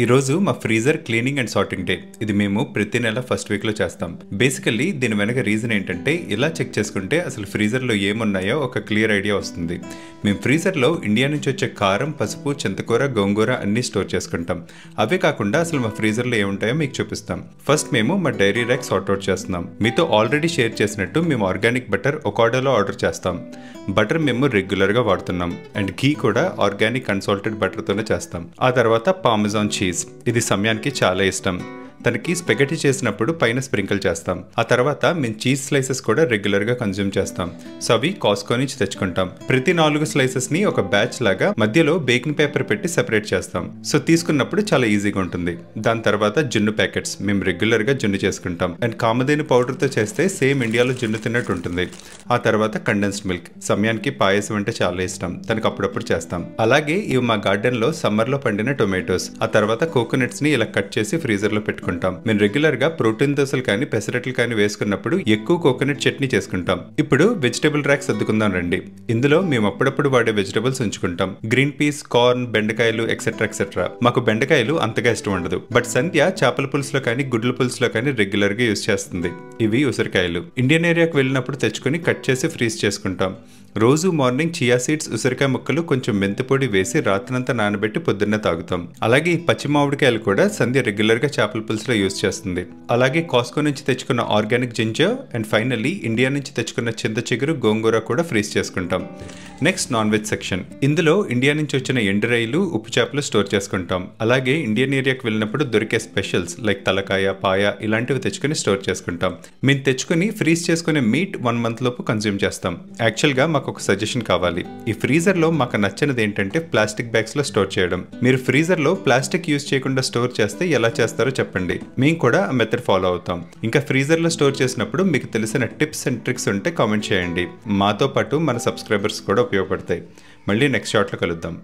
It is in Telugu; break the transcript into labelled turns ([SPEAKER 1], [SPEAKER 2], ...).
[SPEAKER 1] ఈ రోజు మా freezer cleaning and sorting day. ఇది మేము ప్రతి నెల ఫస్ట్ వీక్ లో చేస్తాం. బేసికల్లీ దీని వెనక రీజన్ ఏంటంటే ఇలా చెక్ చేసుకుంటే అసలు ఫ్రీజర్ లో ఏమున్నాయో ఒక క్లియర్ ఐడియా వస్తుంది. మేము ఫ్రీజర్ లో ఇండియా నుంచి వచ్చే కారం, పసుపు, చింతకూర, గోంగూర అన్ని స్టోర్ చేసుకుంటాం. అవే కాకుండా అసలు మా ఫ్రీజర్ లో ఏముంటాయో మీకు చూపిస్తాం. ఫస్ట్ మేము మా డైరీ ర్యాక్ సార్ట్అవుట్ చేస్తున్నాం. మీతో ఆల్రెడీ షేర్ చేసినట్టు మేము ఆర్గానిక్ బటర్ ఒకాడోలో ఆర్డర్ చేస్తాం. బటర్ మేము రెగ్యులర్ గా వాడుతున్నాం. అండ్ ఘీ కూడా ఆర్గానిక్ అన్సాల్టెడ్ బటర్ తోనే చేస్తాం. ఆ తర్వాత పార్మెజాన్ చీజ్, ఇది సమయానికి చాలా ఇష్టం. తనకి స్పెగటీ చేసినప్పుడు పైన స్ప్రింకిల్ చేస్తాం. ఆ తర్వాత మేము చీజ్ స్లైసెస్ కూడా రెగ్యులర్ గా కన్జ్యూమ్ చేస్తాం. సో అవి కాస్కో నుంచి తెచ్చుకుంటాం. ప్రతి 4 స్లైసెస్ ని ఒక బ్యాచ్ లాగా మధ్యలో బేకింగ్ పేపర్ పెట్టి సెపరేట్ చేస్తాం. సో తీసుకున్నప్పుడు చాలా ఈజీగా ఉంటుంది. దాని తర్వాత జున్ను ప్యాకెట్స్ మేము రెగ్యులర్ గా జున్ను చేసుకుంటాం. అండ్ కామధేను పౌడర్ తో చేస్తే సేమ్ ఇండియాలో జున్ను తిన్నట్టు ఉంటుంది. ఆ తర్వాత కండెన్స్డ్ మిల్క్, సమయానికి పాయసం అంటే చాలా ఇష్టం. తనకు అప్పుడప్పుడు చేస్తాం. అలాగే ఇవి మా గార్డెన్ లో సమ్మర్ లో పండిన టొమాటోస్. ఆ తర్వాత కోకోనట్స్ ని ఇలా కట్ చేసి ఫ్రీజర్ లో పెట్టుకుంటాం. మేము రెగ్యులర్ గా ప్రోటీన్ దోసలు కానీ పెసరట్లు కానీ వేసుకున్నప్పుడు ఎక్కువ కోకోనట్ చట్నీ చేసుకుంటాం. ఇప్పుడు వెజిటబుల్ ర్యాక్ సర్దుకుందాం రండి. ఇందులో మేము అప్పుడప్పుడు వాడే వెజిటబుల్స్ ఉంచుకుంటాం. గ్రీన్ పీస్, కార్న్, బెండకాయలు ఎక్సెట్రా ఎక్సెట్రా. మాకు బెండకాయలు అంతగా ఇష్టం ఉండదు. బట్ సంధ్య చేపల పులుసులో కానీ గుడ్ల పులుసులో కానీ రెగ్యులర్ గా యూజ్ చేస్తుంది. ఇవి ఉసిరికాయలు. ఇండియన్ ఏరియాకు వెళ్ళినప్పుడు తెచ్చుకుని కట్ చేసి ఫ్రీజ్ చేసుకుంటాం. రోజు మార్నింగ్ చియా సీడ్స్, ఉసిరికాయ ముక్కలు, కొంచెం మెంతిపొడి వేసి రాత్రంతా నానబెట్టి పొద్దున్న తాగుతాం. అలాగే ఈ పచ్చి మామిడికాయలు కూడా సంధ్య రెగ్యులర్ గా చేపల పులుసులో యూజ్ చేస్తుంది. అలాగే కాస్కో నుంచి తెచ్చుకున్న organic ginger and finally India నుంచి తెచ్చుకున్న చింత చిగురు, గోంగూర కూడా ఫ్రీజ్ చేసుకుంటాం. Next non veg section. ఇందులో ఇండియా నుంచి వచ్చిన ఎండురాయిలు, ఉప్పు చేపలు స్టోర్ చేసుకుంటాం. అలాగే ఇండియన్ ఏరియాకి వెళ్ళినప్పుడు దొరికే స్పెషల్స్ లైక్ తలకాయ, పాయ ఇలాంటివి తెచ్చుకుని స్టోర్ చేసుకుంటాం. మేము తెచ్చుకుని ఫ్రీజ్ చేసుకునే మీట్ 1 month లోపు కన్జ్యూమ్ చేస్తాం. యాక్చువల్గా మాకు ఒక సజెషన్ కావాలి. ఈ ఫ్రీజర్ లో మాకు నచ్చినది ఏంటంటే ప్లాస్టిక్ బ్యాగ్స్ లో స్టోర్ చేయడం. మీరు ఫ్రీజర్ లో ప్లాస్టిక్ యూజ్ చేయకుండా స్టోర్ చేస్తే ఎలా చేస్తారో చెప్పండి. మేము కూడా ఆ మెథడ్ ఫాలో అవుతాం. ఇంకా ఫ్రీజర్ లో స్టోర్ చేసినప్పుడు మీకు తెలిసిన టిప్స్ అండ్ ట్రిక్స్ ఉంటే కామెంట్ చేయండి. మాతో పాటు మన సబ్స్క్రైబర్స్ కూడా ఉపయోగపడతాయి. మళ్ళీ నెక్స్ట్ షాట్ లో కలుద్దాం.